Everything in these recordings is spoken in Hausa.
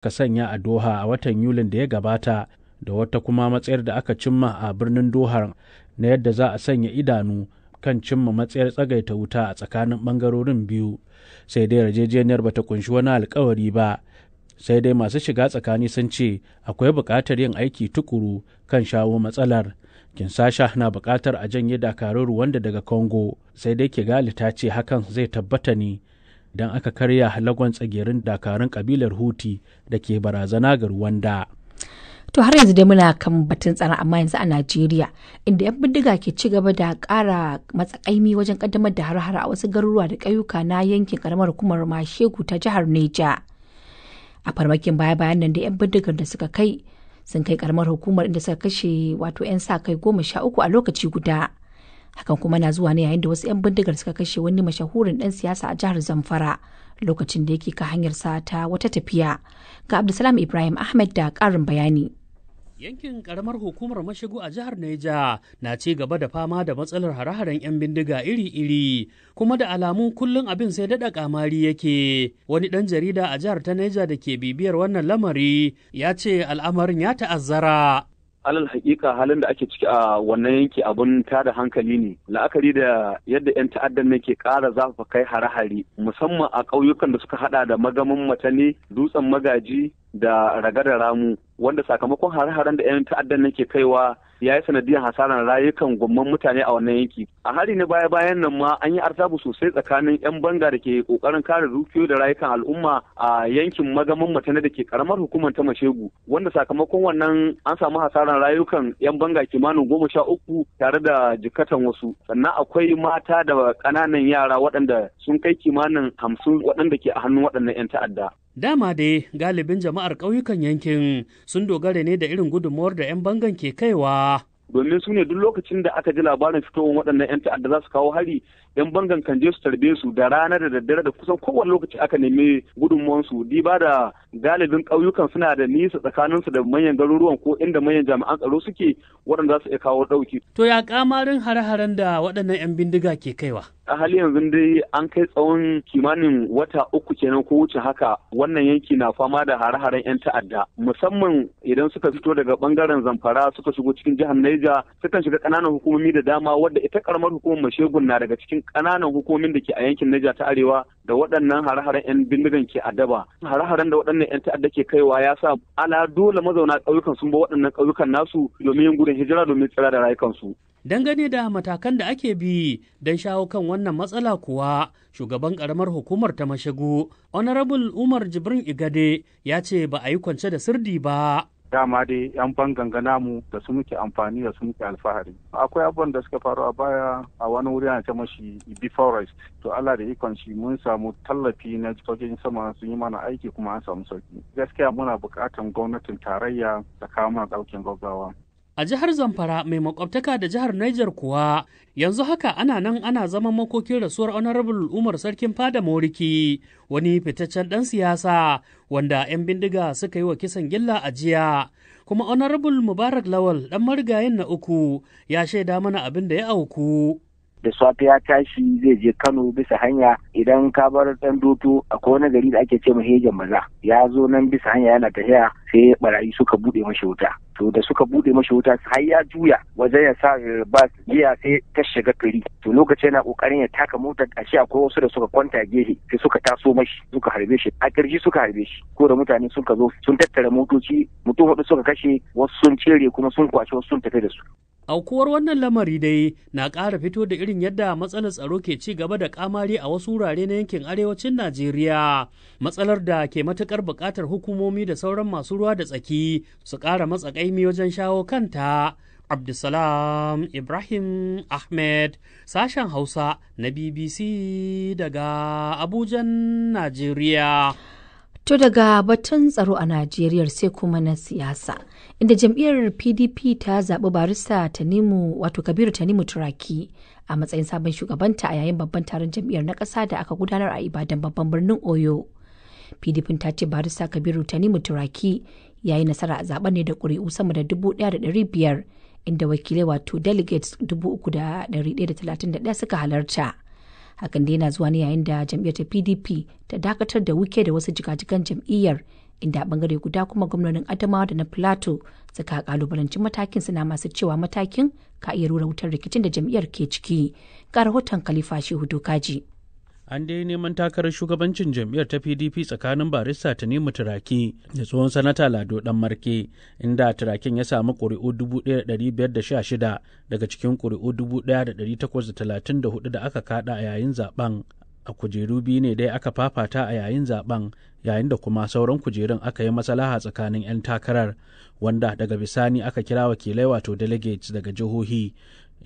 ka sanya a Doha a watan Yulin da ya gabata, da wata kuma matsayar da aka cimma a birnin Doha na yadda za a sanya idanu kan cimma matsayar tsagaita wuta a tsakanin ɓangarorin biyu. Sai dai yarjejeniyar bata kunshi wani alkawari ba, sai dai masu shiga tsakani sun ce akwai buƙatar yin aiki tukuru kan shawo matsalar. Kinshasa na buƙatar a janye dakarun Rwanda daga Congo, sai dai Kigali ta ce hakan zai tabbata ne idan aka karya lagon tsagerin dakarun kabilar Huti da ke barazana ga Rwanda. To har yanzu dai muna kan batun tsaro, amma yanzu a Najeriya, inda 'yan bindiga ke ci gaba da ƙara matsakaimi wajen ƙaddamar da har-har a wasu garuruwa da ƙauyuka na yankin ƙaramar hukumar Mashegu ta jihar Neja. A farmakin baya-bayan nan da 'yan bindigar da suka kai sun kai ƙaramar hukumar inda suka kashe 'yan sa kai 13 a lokaci guda. Hakan kuma na zuwa ne yayin da wasu 'yan bindigar suka kashe wani mashahurin ɗan siyasa a jihar Zamfara lokacin da yake ka hanyarsa ta wata tafiya. Ga Abdulsalam Ibrahim Ahmed da ƙarin bayani. Yankin karamar hukumar Mashegu a jihar Neja na ci gaba da fama da matsalar hare-haren 'yan bindiga iri-iri, kuma da alamu kullum abin sai daɗa kamari yake. Wani ɗan jarida a jihar ta Neja da ke bibiyar wannan lamari ya ce al'amarin ya ta'azzara. Alal hakika halin da ake ciki a wannan yanki abun tada hankali ne, la'akari da yadda 'yan ta'addan ne ke ƙara zafafa kai hare-hare musamman a ƙauyukan da suka hada da Magamin Matane, Dutsen Magaji da Ragada Ramu, wanda sakamakon hare-haren da 'yan ta'addan ne ke kaiwa ya yi sanadiyar hasarar rayukan gwamman mutane a wannan yanki. A hari na baya-bayan nan ma an yi artabu sosai tsakanin 'yan banga da ke kokarin kare dukiyoyi da rayukan al'umma a yankin Magamin Matane da ke karamar hukumar ta Mashegu, wanda sakamakon wannan an samu hasarar rayukan 'yan banga kimanin 13 tare da jikatan wasu. Sannan akwai mata da ƙananan yara waɗanda sun kai kimanin 50 waɗanda ke a hannun waɗannan 'yan ta'adda. Dama dai galibin jama'ar ƙauyukan yankin sun dogara ne da irin gudunmawar da 'yan bangan ke kaiwa. Domin su ne duk lokacin da aka ji labarin fitowar waɗannan 'yan ta'adda za su kawo hari, 'yan bangan kan je su tarbe su da rana da daddare da kusan kowane lokaci aka nemi gudunmawarsu. Diba da galibin ƙauyukan suna da nisa tsakaninsu da manyan garuruwan ko inda manyan jami'an tsaro suke waɗanda za su iya kawo ɗauki. To ya kamarin hare-haren da waɗannan 'yan bindiga ke kaiwa? A hali yanzu dai an kai tsawon kimanin wata 3 kenan ko wuce haka wannan yanki na fama da hare-haren 'yan ta'adda, musamman idan suka fito daga bangaren Zamfara suka shigo cikin jihar Niger sukan shiga ƙananan hukumomi da dama, wadda ita karamar hukumar Mashegun na daga cikin ƙananan hukumomin da ke a yankin Niger ta Arewa da waɗannan hare-haren 'yan bindigan ke addaba. Hare-haren da waɗannan 'yan ta'adda ke kaiwa ya sa ala dole mazauna ƙauyukan sun ba waɗannan ƙauyukan nasu domin yin gudun hijira domin tsira da rayukansu. Dangane da matakan da ake bi don shawo kan wannan matsala kuwa, shugaban karamar hukumar ta Mashegu, Honorable Umar Jibrin Igade, ya ce ba a yi kwance da sirdi ba. Dama dai 'yan bangan namu da su muke amfani da su muke alfahari. Akwai abubuwan da suka faru a baya a wani wuri ana ce mashi Ibi Forest. To Allah da ikon shi mun samu tallafi na sojojin sama sun yi mana aiki kuma an samu sauki. Gaskiya muna buƙatar gwamnatin tarayya ta kawo mana ɗaukin gaggawa. A jihar Zamfara mai makwabtaka da jihar Niger kuwa yanzu haka ana nan ana zaman makokin rasuwar Honorable Umar Sarkin Fada Moriki, wani fitaccen ɗan siyasa wanda 'yan bindiga suka yi wa kisan gilla a jiya. Kuma Honorable Mubarak Lawal ɗan marigayin na 3 ya shaida mana abin da ya auku. Da safe ya tashi zai je Kano bisa hanya, idan ka bar dan doto akwai wani gari da ake ce Hejan Maza, ya zo nan bisa hanya yana tafiya sai barayi suka bude mashi wuta. To da suka bude mashi wuta har ya juya wajen ya sa bas giya sai ta shiga gari. To lokacin yana kokarin ya taka motar, ashe akwai wasu da suka kwanta gefe sai suka taso mashi suka harbe shi a kirji suka harbe shi. Ko da mutane suka zo sun tattara motoci, mutum 4 suka kashe, wasu sun cere kuma sun kwace wasu sun tafi da su. Aukuwar wannan lamari dai na ƙara fito da irin yadda matsalar tsaro ke ci gaba da kamari a wasu wurare na yankin arewacin Najeriya. Matsalar da ke matuƙar buƙatar hukumomi da sauran masu ruwa da tsaki su ƙara matsakaimi wajen shawo kanta. Abdulsalam Ibrahim Ahmed, sashen Hausa na BBC daga Abujan, Najeriya. To daga batun tsaro a Najeriya sai kuma na siyasa, inda jam'iyyar PDP ta zaɓi barista Kabiru Tanimu Turaki a matsayin sabon shugabanta a yayin babban taron jam'iyyar na ƙasa da aka gudanar a Ibadan babban birnin Oyo. PDP ta ce barista Kabiru Tanimu Turaki ya yi nasara a zaben ne da ƙuri'u sama da 1,500, inda wakilai delegates 3,131 suka halarta. Hakan da yana zuwa ne yayin da jam'iyyar ta PDP ta dakatar da Wike da wasu jigajigan jam'iyyar inda a bangare guda kuma gwamnonin Adamawa da na Plateau suka kalubalanci matakin, suna masu cewa matakin ka iya rura wutar rikicin da jam'iyyar ke ciki. Ga rahoton Khalifa Shehu Dokaji. An dai neman takarar shugabancin jam'iyyar ta PDP tsakanin barista Tanimu Turaki da tsohon sanata Lado Dan Marke, inda Turakin ya samu ƙuri'u 1,516 daga cikin ƙuri'u 1,834 da aka kada a yayin zaben. A kujeru biyu ne dai aka fafata a yayin zaben, yayin da kuma sauran kujerun aka yi maslaha tsakanin 'yan takarar, wanda daga bisani aka kira wakilai wato delegates daga jihohi,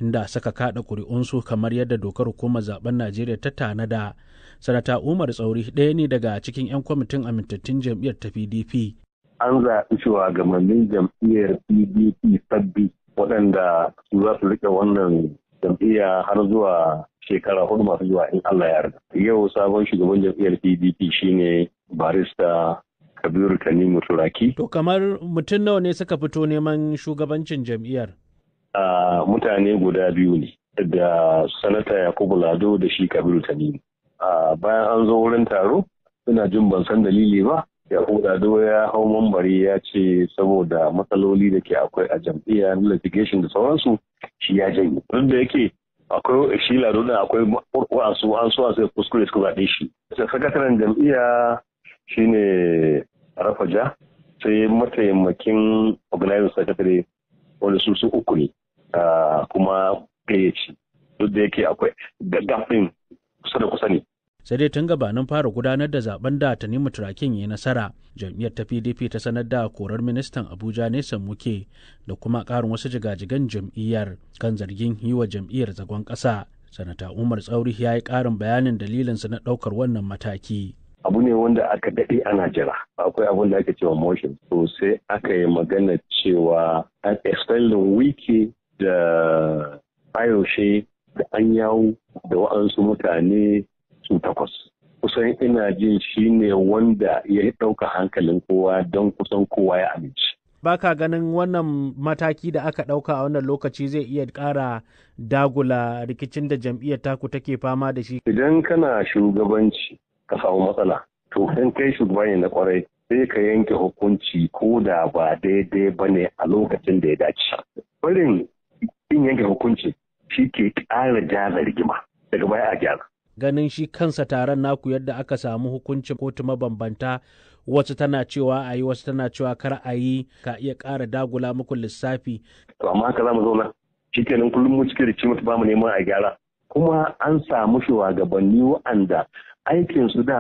inda suka kada ƙuri'unsu kamar yadda dokar hukumar zaben Najeriya ta tanada. Sanata Umar Tsauri ɗaya ne daga cikin 'yan kwamitin amintattun jam'iyyar ta PDP. An zaɓi shugabannin jam'iyyar PDP sabbi waɗanda su za su riƙe wannan jam'iyya har zuwa shekara 4 masu zuwa in Allah ya yarda. Yau sabon shugaban jam'iyyar PDP shine barista Kabiru Tanimu Turaki. To kamar mutum nawa ne suka fito neman shugabancin jam'iyyar? Mutane guda biyu ne, da sanata Yakubu Lado da shi Kabiru Tanimu. Bayan an zo wurin taro, ina jin ban san dalili ba, Yakubu Lado ya hau mambari ya ce saboda matsaloli da ke akwai a jam'iyya na litigation da sauransu, shi ya janye. Duk da yake akwai shi Lado da akwai wasu sai kuskure suka zaɓe shi. Sakataren jam'iyya shine Rafaja, sai mataimakin organizing secretary wanda su uku ne, kuma gayyaci. Duk da yake akwai gafin kusa da kusa ne. Sai dai tun gabanin fara gudanar da zaben da Tanimu Turakin ya yi nasara, jam'iyyar ta PDP ta sanar da korar ministan Abuja Nyesom Wike da kuma ƙarin wasu jigajigan jam'iyyar kan zargin yi wa jam'iyyar zagon ƙasa. Sanata Umar Tsauri ya yi ƙarin bayanin dalilinsa na ɗaukar wannan mataki. Abu ne wanda aka daɗe ana jira, akwai abin da ake cewa motion, to sai aka yi magana cewa an expelling Wike da Fayoshe da Anyawu da wa'ansu mutane su 8. Kusan ina jin shi ne wanda ya ɗauka hankalin kowa don kusan kowa ya amince. Baka ganin wannan mataki da aka ɗauka a wannan lokaci zai iya ƙara dagula rikicin da jam'iyyar taku take fama da shi? Idan kana shugabanci ka samu matsala, to in kai shugaba ne na kwarai sai ka yanke hukunci ko da ba daidai ba ne a lokacin da ya dace. Barin yin yanke hukunci shi ke ƙara jaza rigima daga baya a gyara. Ganin shi kansa taron naku yadda aka samu hukuncin kotu mabambanta, wasu tana cewa a yi wasu tana cewa kar a yi, ka iya ƙara dagula muku lissafi. To amma haka za mu zauna shi kenan kullum mu cikin rikici ba mu neman a gyara. Kuma an samu shugabanni wa'anda aikinsu da